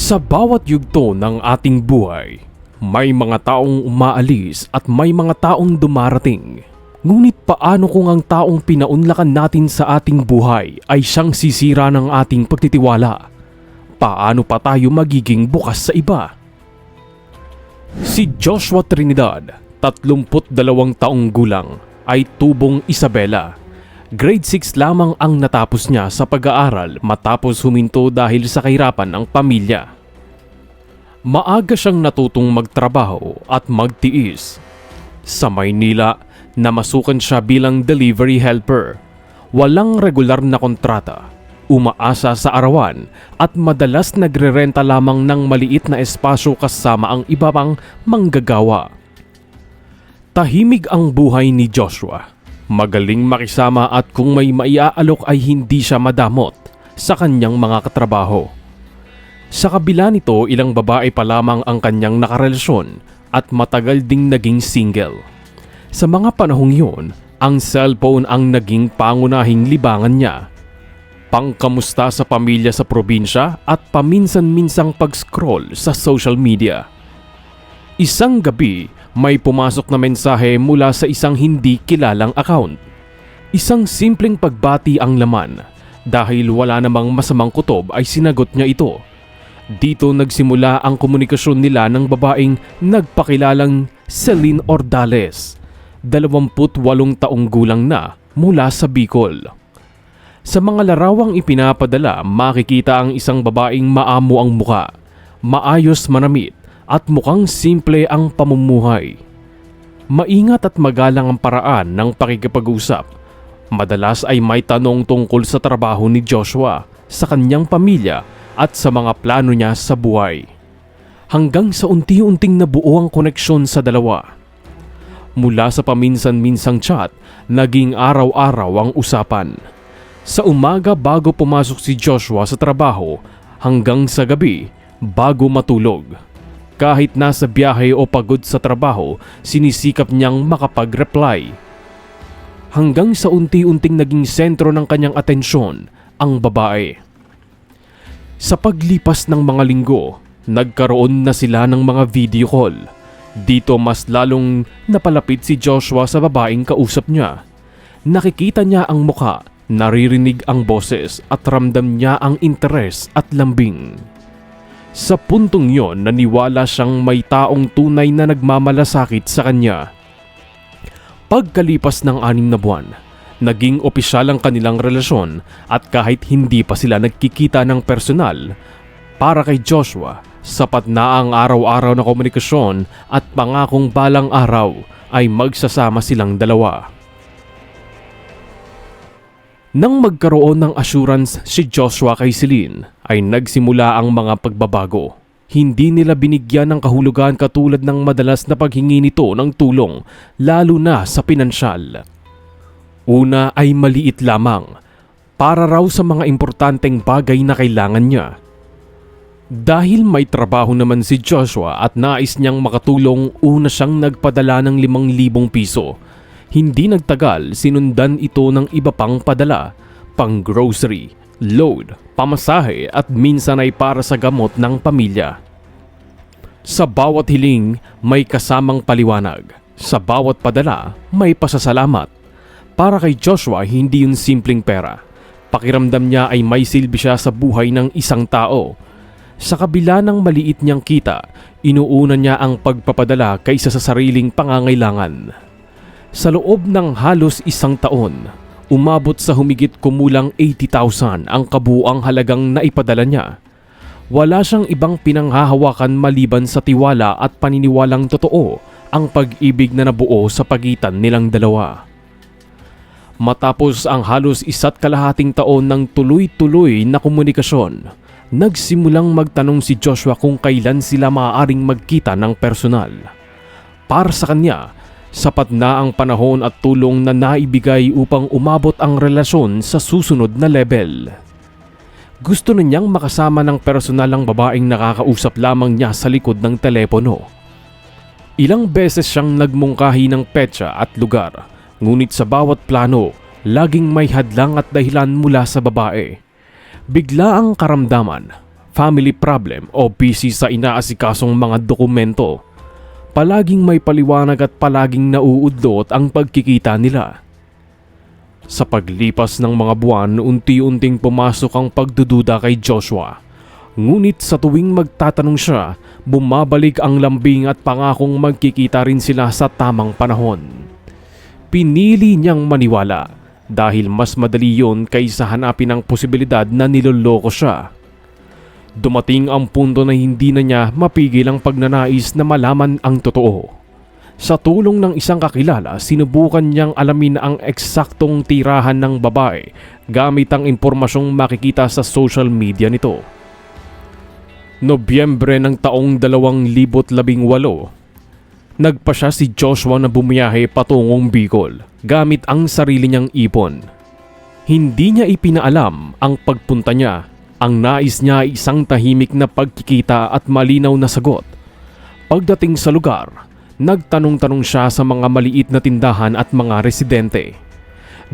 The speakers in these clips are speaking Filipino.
Sa bawat yugto ng ating buhay, may mga taong umaalis at may mga taong dumarating. Ngunit paano kung ang taong pinaunlakan natin sa ating buhay ay siyang sisira ng ating pagtitiwala? Paano pa tayo magiging bukas sa iba? Si Joshua Trinidad, 32 taong gulang, ay tubong Isabela. Grade 6 lamang ang natapos niya sa pag-aaral matapos huminto dahil sa kahirapan ng pamilya. Maaga siyang natutong magtrabaho at magtiis. Sa Maynila, namasukan siya bilang delivery helper. Walang regular na kontrata, umaasa sa arawan at madalas nagrerenta lamang ng maliit na espasyo kasama ang iba pang manggagawa. Tahimik ang buhay ni Joshua. Magaling makisama at kung may maiaalok ay hindi siya madamot sa kanyang mga katrabaho. Sa kabila nito, ilang babae pa lamang ang kanyang nakarelasyon at matagal ding naging single. Sa mga panahong yun, ang cellphone ang naging pangunahing libangan niya. Pangkamusta sa pamilya sa probinsya at paminsan-minsang pag-scroll sa social media. Isang gabi, may pumasok na mensahe mula sa isang hindi kilalang account. Isang simpleng pagbati ang laman. Dahil wala namang masamang kutob ay sinagot niya ito. Dito nagsimula ang komunikasyon nila ng babaeng nagpakilalang Celine Ordales, 28 taong gulang na mula sa Bicol. Sa mga larawang ipinapadala, makikita ang isang babaeng maamo ang muka, maayos manamit, at mukhang simple ang pamumuhay. Maingat at magalang ang paraan ng pakikipag-usap. Madalas ay may tanong tungkol sa trabaho ni Joshua, sa kanyang pamilya at sa mga plano niya sa buhay. Hanggang sa unti-unting nabuo ang koneksyon sa dalawa. Mula sa paminsan-minsang chat, naging araw-araw ang usapan. Sa umaga bago pumasok si Joshua sa trabaho, hanggang sa gabi bago matulog. Kahit nasa biyahe o pagod sa trabaho, sinisikap niyang makapag-reply. Hanggang sa unti-unting naging sentro ng kanyang atensyon ang babae. Sa paglipas ng mga linggo, nagkaroon na sila ng mga video call. Dito mas lalong napalapit si Joshua sa babaeng kausap niya. Nakikita niya ang muka, naririnig ang boses at ramdam niya ang interes at lambing. Sa puntong yon, naniwala siyang may taong tunay na nagmamalasakit sa kanya. Pagkalipas ng 6 na buwan, naging opisyal ang kanilang relasyon at kahit hindi pa sila nagkikita ng personal, para kay Joshua, sapat na ang araw-araw na komunikasyon at pangakong balang araw ay magsasama silang dalawa. Nang magkaroon ng assurance si Joshua kay Celine, ay nagsimula ang mga pagbabago. Hindi nila binigyan ng kahulugan katulad ng madalas na paghingi nito ng tulong, lalo na sa pinansyal. Una ay maliit lamang, para raw sa mga importanteng bagay na kailangan niya. Dahil may trabaho naman si Joshua at nais niyang makatulong, una siyang nagpadala ng 5,000 piso. Hindi nagtagal, sinundan ito ng iba pang padala, pang grocery, load, pamasahe at minsan ay para sa gamot ng pamilya. Sa bawat hiling, may kasamang paliwanag. Sa bawat padala, may pasasalamat. Para kay Joshua, hindi yun simpleng pera. Pakiramdam niya ay may silbi siya sa buhay ng isang tao. Sa kabila ng maliit niyang kita, inuuna niya ang pagpapadala kaysa sa sariling pangangailangan. Sa loob ng halos 1 taon, umabot sa humigit kumulang 80,000 ang kabuuang halagang naipadala niya. Wala siyang ibang pinanghahawakan maliban sa tiwala at paniniwalang totoo ang pag-ibig na nabuo sa pagitan nilang dalawa. Matapos ang halos 1.5 taon ng tuloy-tuloy na komunikasyon, nagsimulang magtanong si Joshua kung kailan sila maaaring magkita ng personal. Para sa kanya, sapat na ang panahon at tulong na naibigay upang umabot ang relasyon sa susunod na level. Gusto na niyang makasama ng personal ang babaeng nakakausap lamang niya sa likod ng telepono. Ilang beses siyang nagmungkahi ng petsa at lugar, ngunit sa bawat plano, laging may hadlang at dahilan mula sa babae. Bigla ang karamdaman, family problem o busy sa inaasikasong mga dokumento. Palaging may paliwanag at palaging nauudlot ang pagkikita nila. Sa paglipas ng mga buwan, unti-unting pumasok ang pagdududa kay Joshua. Ngunit sa tuwing magtatanong siya, bumabalik ang lambing at pangakong magkikita rin sila sa tamang panahon. Pinili niyang maniwala dahil mas madali yon kaysa hanapin ang posibilidad na niloloko siya. Dumating ang punto na hindi na niya mapigil ang pagnanais na malaman ang totoo. Sa tulong ng isang kakilala, sinubukan niyang alamin ang eksaktong tirahan ng babae gamit ang impormasyong makikita sa social media nito. Nobyembre ng taong 2018, nagpa siya si Joshua na bumiyahe patungong Bicol gamit ang sarili niyang ipon. Hindi niya ipinaalam ang pagpunta niya. Ang nais niya ay isang tahimik na pagkikita at malinaw na sagot. Pagdating sa lugar, nagtanong-tanong siya sa mga maliit na tindahan at mga residente.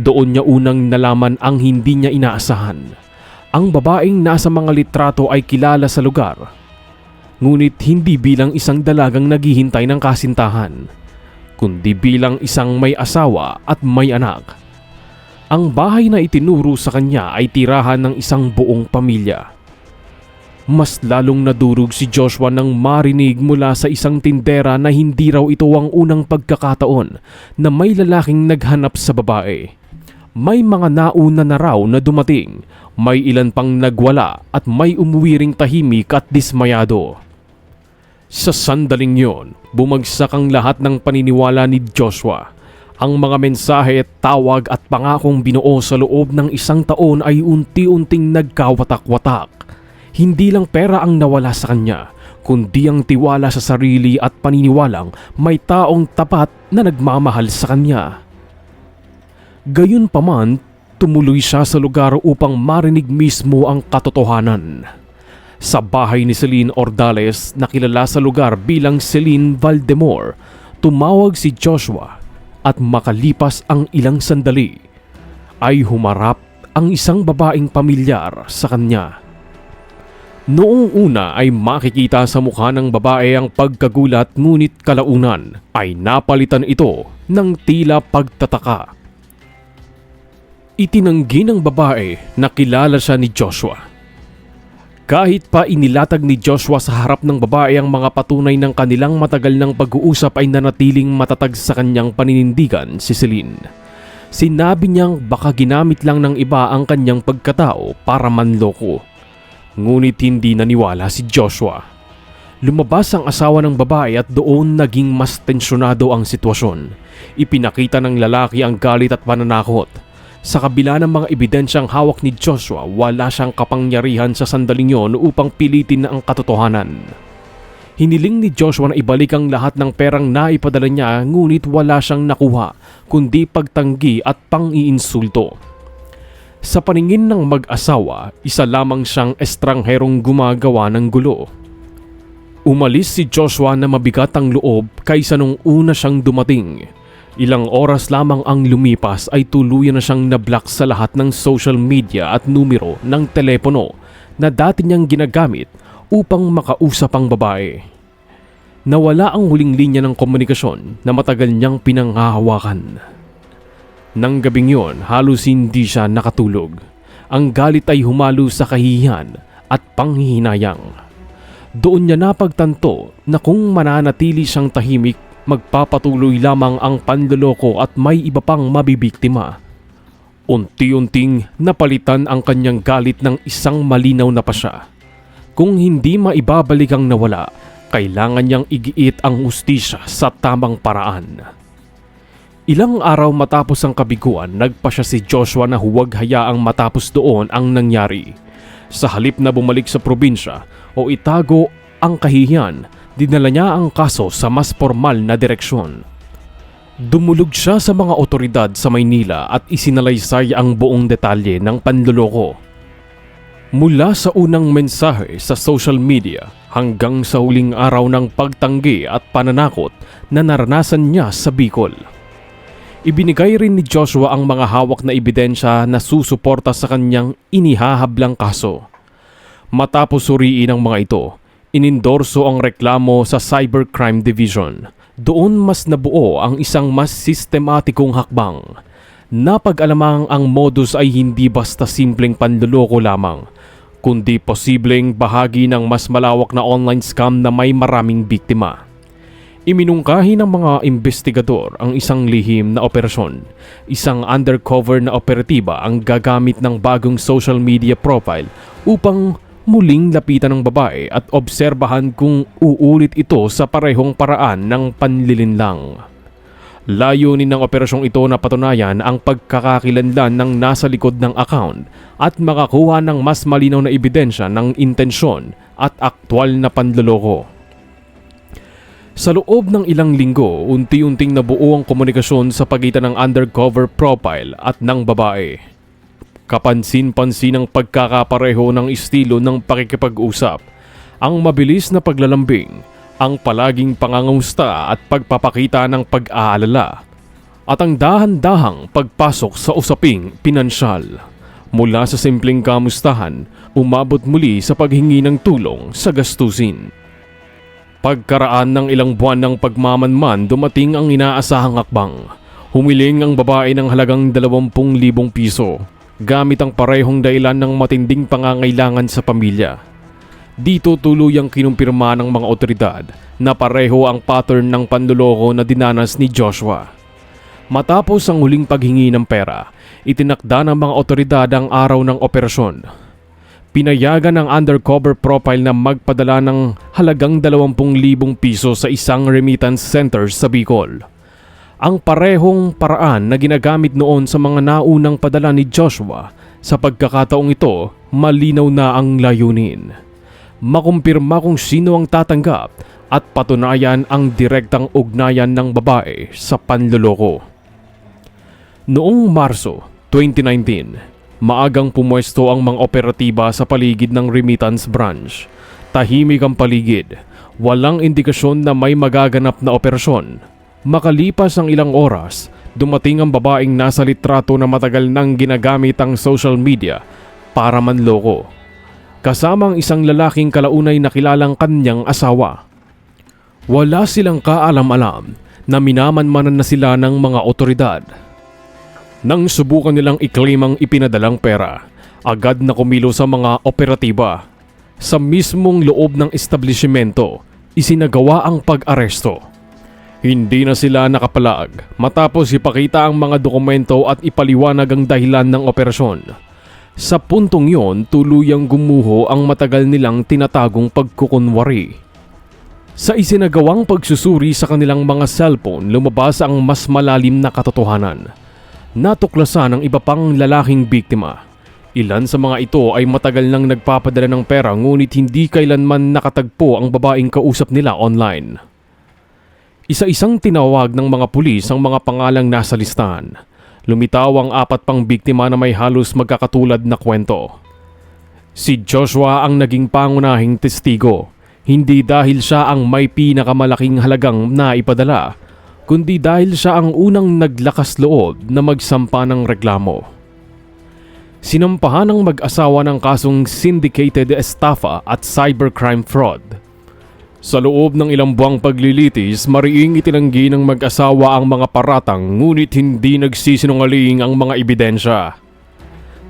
Doon niya unang nalaman ang hindi niya inaasahan. Ang babaeng nasa mga litrato ay kilala sa lugar. Ngunit hindi bilang isang dalagang naghihintay ng kasintahan, kundi bilang isang may asawa at may anak. Ang bahay na itinuro sa kanya ay tirahan ng isang buong pamilya. Mas lalong nadurog si Joshua nang marinig mula sa isang tindera na hindi raw ito ang unang pagkakataon na may lalaking naghanap sa babae. May mga nauna na raw na dumating, may ilan pang nagwala at may umuwi ring tahimik at dismayado. Sa sandaling yon, bumagsak ang lahat ng paniniwala ni Joshua. Ang mga mensahe, tawag at pangakong binuo sa loob ng isang taon ay unti-unting nagkawatak-watak. Hindi lang pera ang nawala sa kanya, kundi ang tiwala sa sarili at paniniwalang may taong tapat na nagmamahal sa kanya. Gayunpaman, tumuloy siya sa lugar upang marinig mismo ang katotohanan. Sa bahay ni Celine Ordales na kilala sa lugar bilang Celine Valdemor, tumawag si Joshua at makalipas ang ilang sandali ay humarap ang isang babaeng pamilyar sa kanya. Noong una ay makikita sa mukha ng babae ang pagkagulat, ngunit kalaunan ay napalitan ito ng tila pagtataka. Itinanggi ng babae na kilala siya ni Joshua. Kahit pa inilatag ni Joshua sa harap ng babae ang mga patunay ng kanilang matagal ng pag-uusap, ay nanatiling matatag sa kanyang paninindigan si Celine. Sinabi niyang baka ginamit lang ng iba ang kanyang pagkatao para manloko. Ngunit hindi naniwala si Joshua. Lumabas ang asawa ng babae at doon naging mas tensyonado ang sitwasyon. Ipinakita ng lalaki ang galit at pananakot. Sa kabila ng mga ebidensyang hawak ni Joshua, wala siyang kapangyarihan sa sandaling yon upang pilitin ang katotohanan. Hiniling ni Joshua na ibalik ang lahat ng perang naipadala niya, ngunit wala siyang nakuha kundi pagtanggi at pang-iinsulto. Sa paningin ng mag-asawa, isa lamang siyang estrangherong gumagawa ng gulo. Umalis si Joshua na mabigat ang loob kaysa nung una siyang dumating. Ilang oras lamang ang lumipas ay tuluyan na siyang nablock sa lahat ng social media at numero ng telepono na dati niyang ginagamit upang makausap ang babae. Nawala ang huling linya ng komunikasyon na matagal niyang pinanghahawakan. Nang gabing yon, halos hindi siya nakatulog. Ang galit ay humalo sa kahihiyan at panghihinayang. Doon niya napagtanto na kung mananatili siyang tahimik, magpapatuloy lamang ang panloloko at may iba pang mabibiktima. Unti-unting napalitan ang kanyang galit ng isang malinaw na pasya. Kung hindi maibabalik ang nawala, kailangan niyang igiit ang hustisya sa tamang paraan. Ilang araw matapos ang kabiguan, nagpasya si Joshua na huwag hayaang matapos doon ang nangyari. Sa halip na bumalik sa probinsya o itago ang kahihiyan, dinala niya ang kaso sa mas formal na direksyon. Dumulog siya sa mga otoridad sa Maynila at isinalaysay ang buong detalye ng panloloko. Mula sa unang mensahe sa social media hanggang sa huling araw ng pagtanggi at pananakot na naranasan niya sa Bicol. Ibinigay rin ni Joshua ang mga hawak na ebidensya na susuporta sa kanyang inihahablang kaso. Matapos suriin ang mga ito, inendorso ang reklamo sa Cybercrime Division. Doon mas nabuo ang isang mas sistematikong hakbang. Napag-alamang ang modus ay hindi basta simpleng panloloko lamang, kundi posibleng bahagi ng mas malawak na online scam na may maraming biktima. Iminungkahi ng mga investigador ang isang lihim na operasyon. Isang undercover na operatiba ang gagamit ng bagong social media profile upang muling lapitan ng babae at obserbahan kung uulit ito sa parehong paraan ng panlilinlang. Layunin ng operasyong ito na patunayan ang pagkakakilanlan ng nasa likod ng account at makakuha ng mas malinaw na ebidensya ng intensyon at aktwal na panloloko. Sa loob ng ilang linggo, unti-unting nabuo ang komunikasyon sa pagitan ng undercover profile at ng babae. Kapansin-pansin ang pagkakapareho ng estilo ng pakikipag-usap, ang mabilis na paglalambing, ang palaging pangangamusta at pagpapakita ng pag-aalala, at ang dahan-dahang pagpasok sa usaping pinansyal. Mula sa simpleng kamustahan, umabot muli sa paghingi ng tulong sa gastusin. Pagkaraan ng ilang buwan ng pagmamanman, dumating ang inaasahang hakbang. Humiling ang babae ng halagang 20,000 piso, gamit ang parehong dahilan ng matinding pangangailangan sa pamilya. Dito tuluyang kinumpirma ng mga otoridad na pareho ang pattern ng panloloko na dinanas ni Joshua. Matapos ang huling paghingi ng pera, itinakda ng mga otoridad ang araw ng operasyon. Pinayagan ng undercover profile na magpadala ng halagang 20,000 piso sa isang remittance center sa Bicol. Ang parehong paraan na ginagamit noon sa mga naunang padala ni Joshua. Sa pagkakataong ito, malinaw na ang layunin. Makumpirma kung sino ang tatanggap at patunayan ang direktang ugnayan ng babae sa panloloko. Noong Marso 2019, maagang pumwesto ang mga operatiba sa paligid ng remittance branch. Tahimik ang paligid, walang indikasyon na may magaganap na operasyon. Makalipas ang ilang oras, dumating ang babaeng nasa litrato na matagal nang ginagamit ang social media para manloko. Kasama ang isang lalaking kalaunay na kilalang kanyang asawa. Wala silang kaalam-alam na minamanmanan na sila ng mga otoridad. Nang subukan nilang i-claim ang ipinadalang pera, agad na kumilos sa mga operatiba. Sa mismong loob ng establishmento, isinagawa ang pag-aresto. Hindi na sila nakapalag matapos ipakita ang mga dokumento at ipaliwanag ang dahilan ng operasyon. Sa puntong yon, tuluyang gumuho ang matagal nilang tinatagong pagkukunwari. Sa isinagawang pagsusuri sa kanilang mga cellphone, lumabas ang mas malalim na katotohanan. Natuklasan ang iba pang lalaking biktima. Ilan sa mga ito ay matagal nang nagpapadala ng pera ngunit hindi kailanman nakatagpo ang babaeng kausap nila online. Isa-isang tinawag ng mga pulis ang mga pangalang nasa listahan. Lumitaw ang 4 pang biktima na may halos magkakatulad na kwento. Si Joshua ang naging pangunahing testigo, hindi dahil siya ang may pinakamalaking halagang naipadala, kundi dahil siya ang unang naglakas loob na magsampa ng reklamo. Sinampahan ng mag-asawa ng kasong syndicated estafa at cybercrime fraud. Sa loob ng ilang buwang paglilitis, mariing itinanggi ng mag-asawa ang mga paratang ngunit hindi nagsisinungaling ang mga ebidensya.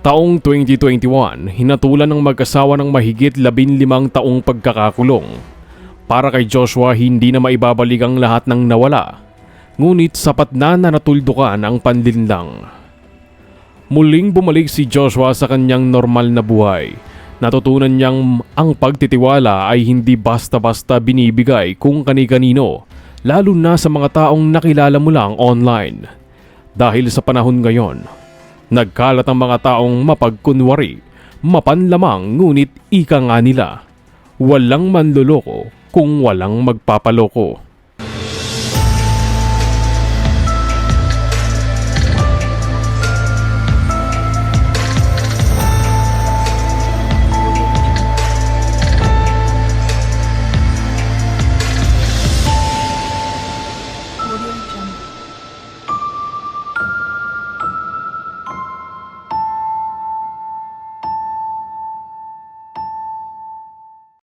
Taong 2021, hinatulan ng mag-asawa ng mahigit 15 taong pagkakakulong. Para kay Joshua, hindi na maibabalik ang lahat ng nawala, ngunit sapat na natuldukan ang panlinlang. Muling bumalik si Joshua sa kanyang normal na buhay. Natutunan niyang ang pagtitiwala ay hindi basta-basta binibigay kung kani-kanino, lalo na sa mga taong nakilala mo lang online. Dahil sa panahon ngayon, nagkalat ang mga taong mapagkunwari, mapanlamang ngunit ika nga nila, walang manloloko kung walang magpapaloko.